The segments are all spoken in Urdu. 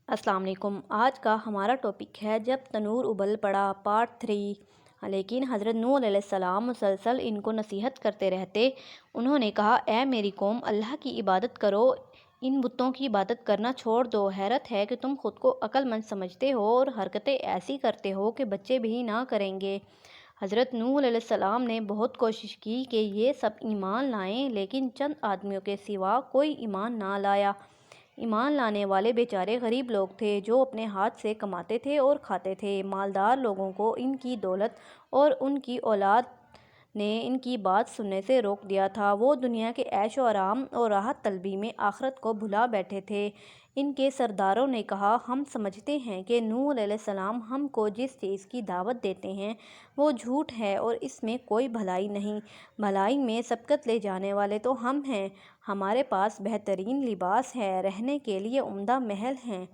السلام علیکم۔ آج کا ہمارا ٹاپک ہے جب تنور ابل پڑا پارٹ 3۔ لیکن حضرت نوح علیہ السلام مسلسل ان کو نصیحت کرتے رہتے۔ انہوں نے کہا، اے میری قوم، اللہ کی عبادت کرو، ان بتوں کی عبادت کرنا چھوڑ دو۔ حیرت ہے کہ تم خود کو عقل مند سمجھتے ہو اور حرکتیں ایسی کرتے ہو کہ بچے بھی نہ کریں گے۔ حضرت نوح علیہ السلام نے بہت کوشش کی کہ یہ سب ایمان لائیں، لیکن چند آدمیوں کے سوا کوئی ایمان نہ لایا۔ ایمان لانے والے بیچارے غریب لوگ تھے جو اپنے ہاتھ سے کماتے تھے اور کھاتے تھے۔ مالدار لوگوں کو ان کی دولت اور ان کی اولاد نے ان کی بات سننے سے روک دیا تھا۔ وہ دنیا کے عیش و آرام اور راحت طلبی میں آخرت کو بھلا بیٹھے تھے۔ ان کے سرداروں نے کہا، ہم سمجھتے ہیں کہ نوح علیہ السلام ہم کو جس چیز کی دعوت دیتے ہیں وہ جھوٹ ہے اور اس میں کوئی بھلائی نہیں۔ بھلائی میں سبقت لے جانے والے تو ہم ہیں۔ ہمارے پاس بہترین لباس ہے، رہنے کے لیے عمدہ محل ہیں،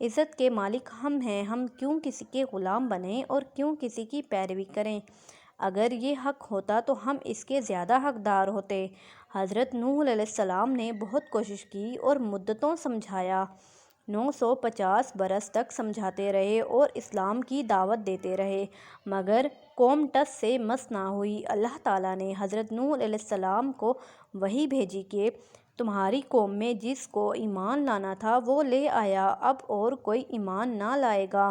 عزت کے مالک ہم ہیں۔ ہم کیوں کسی کے غلام بنیں اور کیوں کسی کی پیروی کریں؟ اگر یہ حق ہوتا تو ہم اس کے زیادہ حقدار ہوتے۔ حضرت نوح علیہ السلام نے بہت کوشش کی اور مدتوں سمجھایا۔ 950 برس تک سمجھاتے رہے اور اسلام کی دعوت دیتے رہے، مگر قوم ٹس سے مس نہ ہوئی۔ اللہ تعالیٰ نے حضرت نوح علیہ السلام کو وحی بھیجی کہ تمہاری قوم میں جس کو ایمان لانا تھا وہ لے آیا، اب اور کوئی ایمان نہ لائے گا۔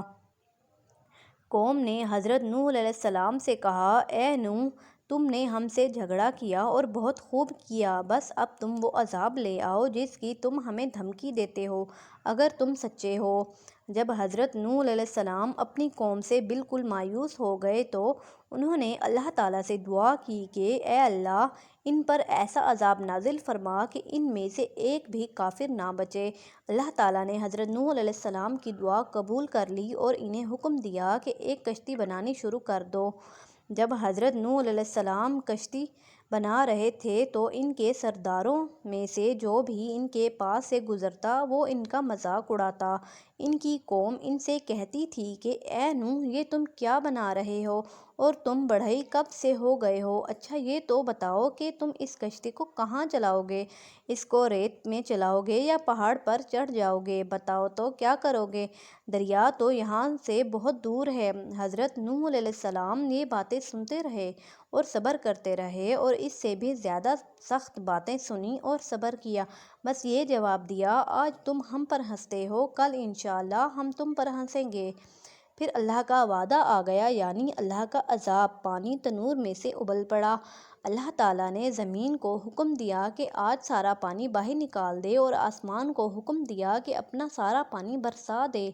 قوم نے حضرت نوح علیہ السلام سے کہا، اے نوح، تم نے ہم سے جھگڑا کیا اور بہت خوب کیا، بس اب تم وہ عذاب لے آؤ جس کی تم ہمیں دھمکی دیتے ہو، اگر تم سچے ہو۔ جب حضرت نوح علیہ السلام اپنی قوم سے بالکل مایوس ہو گئے تو انہوں نے اللہ تعالیٰ سے دعا کی کہ اے اللہ، ان پر ایسا عذاب نازل فرما کہ ان میں سے ایک بھی کافر نہ بچے۔ اللہ تعالیٰ نے حضرت نوح علیہ السلام کی دعا قبول کر لی اور انہیں حکم دیا کہ ایک کشتی بنانی شروع کر دو۔ جب حضرت نوح علیہ السلام کشتی بنا رہے تھے تو ان کے سرداروں میں سے جو بھی ان کے پاس سے گزرتا وہ ان کا مذاق اڑاتا۔ ان کی قوم ان سے کہتی تھی کہ اے نوح، یہ تم کیا بنا رہے ہو اور تم بڑھئی کب سے ہو گئے ہو؟ اچھا یہ تو بتاؤ کہ تم اس کشتی کو کہاں چلاؤ گے؟ اس کو ریت میں چلاؤ گے یا پہاڑ پر چڑھ جاؤ گے؟ بتاؤ تو کیا کرو گے؟ دریا تو یہاں سے بہت دور ہے۔ حضرت نوح علیہ السلام یہ باتیں سنتے رہے اور صبر کرتے رہے اور اس سے بھی زیادہ سخت باتیں سنیں اور صبر کیا، بس یہ جواب دیا، آج تم ہم پر ہنستے ہو، کل انشاءاللہ ہم تم پر ہنسیں گے۔ پھر اللہ کا وعدہ آ گیا، یعنی اللہ کا عذاب۔ پانی تنور میں سے ابل پڑا۔ اللہ تعالیٰ نے زمین کو حکم دیا کہ آج سارا پانی باہر نکال دے اور آسمان کو حکم دیا کہ اپنا سارا پانی برسا دے۔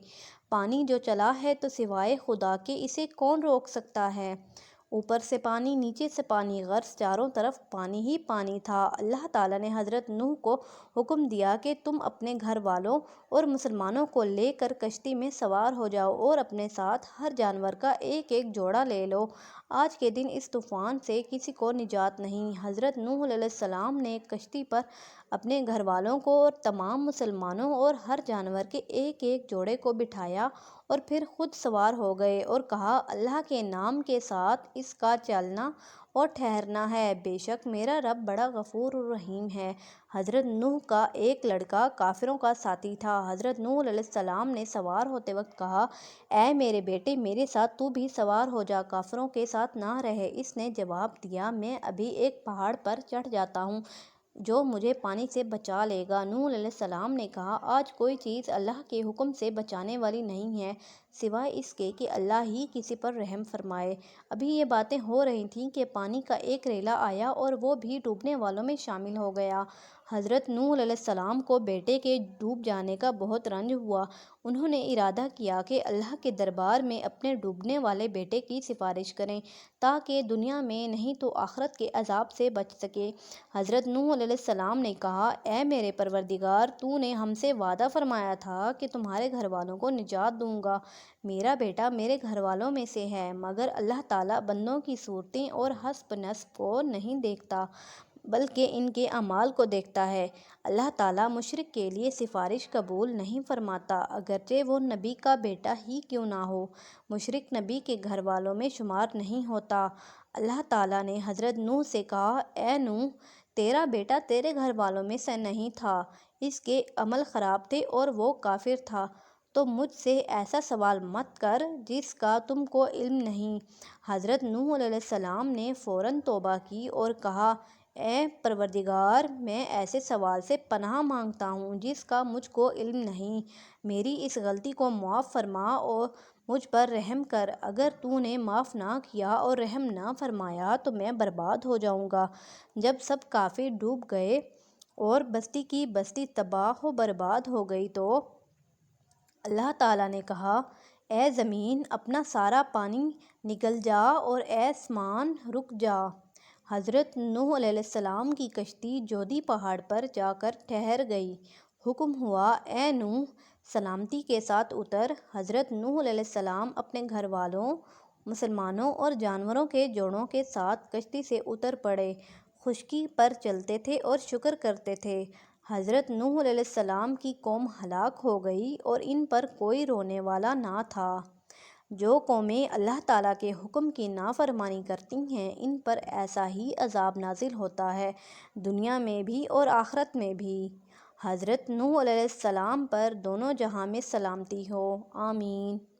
پانی جو چلا ہے تو سوائے خدا کے اسے کون روک سکتا ہے؟ اوپر سے پانی، نیچے سے پانی، غرض چاروں طرف پانی ہی پانی تھا۔ اللہ تعالیٰ نے حضرت نوح کو حکم دیا کہ تم اپنے گھر والوں اور مسلمانوں کو لے کر کشتی میں سوار ہو جاؤ اور اپنے ساتھ ہر جانور کا ایک ایک جوڑا لے لو۔ آج کے دن اس طوفان سے کسی کو نجات نہیں۔ حضرت نوح علیہ السلام نے کشتی پر اپنے گھر والوں کو اور تمام مسلمانوں اور ہر جانور کے ایک ایک جوڑے کو بٹھایا اور پھر خود سوار ہو گئے اور کہا، اللہ کے نام کے ساتھ اس کا چلنا اور ٹھہرنا ہے، بے شک میرا رب بڑا غفور الرحیم ہے۔ حضرت نوح کا ایک لڑکا کافروں کا ساتھی تھا۔ حضرت نوح علیہ السلام نے سوار ہوتے وقت کہا، اے میرے بیٹے، میرے ساتھ تو بھی سوار ہو جا، کافروں کے ساتھ نہ رہ۔ اس نے جواب دیا، میں ابھی ایک پہاڑ پر چڑھ جاتا ہوں جو مجھے پانی سے بچا لے گا۔ نوح علیہ السلام نے کہا، آج کوئی چیز اللہ کے حکم سے بچانے والی نہیں ہے سوائے اس کے کہ اللہ ہی کسی پر رحم فرمائے۔ ابھی یہ باتیں ہو رہی تھیں کہ پانی کا ایک ریلا آیا اور وہ بھی ڈوبنے والوں میں شامل ہو گیا۔ حضرت نوح علیہ السلام کو بیٹے کے ڈوب جانے کا بہت رنج ہوا۔ انہوں نے ارادہ کیا کہ اللہ کے دربار میں اپنے ڈوبنے والے بیٹے کی سفارش کریں تاکہ دنیا میں نہیں تو آخرت کے عذاب سے بچ سکے۔ حضرت نوح علیہ السلام نے کہا، اے میرے پروردگار، تو نے ہم سے وعدہ فرمایا تھا کہ تمہارے گھر والوں کو نجات دوں گا۔ میرا بیٹا میرے گھر والوں میں سے ہے، مگر اللہ تعالیٰ بندوں کی صورتیں اور حسب نسب کو نہیں دیکھتا بلکہ ان کے اعمال کو دیکھتا ہے۔ اللہ تعالیٰ مشرک کے لیے سفارش قبول نہیں فرماتا، اگرچہ وہ نبی کا بیٹا ہی کیوں نہ ہو۔ مشرک نبی کے گھر والوں میں شمار نہیں ہوتا۔ اللہ تعالیٰ نے حضرت نوح سے کہا، اے نوح، تیرا بیٹا تیرے گھر والوں میں سے نہیں تھا، اس کے عمل خراب تھے اور وہ کافر تھا، تو مجھ سے ایسا سوال مت کر جس کا تم کو علم نہیں۔ حضرت نوح علیہ السلام نے فوراً توبہ کی اور کہا، اے پروردگار، میں ایسے سوال سے پناہ مانگتا ہوں جس کا مجھ کو علم نہیں۔ میری اس غلطی کو معاف فرما اور مجھ پر رحم کر۔ اگر تو نے معاف نہ کیا اور رحم نہ فرمایا تو میں برباد ہو جاؤں گا۔ جب سب کافر ڈوب گئے اور بستی کی بستی تباہ و برباد ہو گئی تو اللہ تعالیٰ نے کہا، اے زمین اپنا سارا پانی نگل جا اور اے آسمان رک جا۔ حضرت نوح علیہ السلام کی کشتی جودھی پہاڑ پر جا کر ٹھہر گئی۔ حکم ہوا، اے نوح سلامتی کے ساتھ اتر۔ حضرت نوح علیہ السلام اپنے گھر والوں، مسلمانوں اور جانوروں کے جوڑوں کے ساتھ کشتی سے اتر پڑے، خشکی پر چلتے تھے اور شکر کرتے تھے۔ حضرت نوح علیہ السلام کی قوم ہلاک ہو گئی اور ان پر کوئی رونے والا نہ تھا۔ جو قومیں اللہ تعالیٰ کے حکم کی نافرمانی کرتی ہیں ان پر ایسا ہی عذاب نازل ہوتا ہے، دنیا میں بھی اور آخرت میں بھی۔ حضرت نوح علیہ السلام پر دونوں جہاں میں سلامتی ہو، آمین۔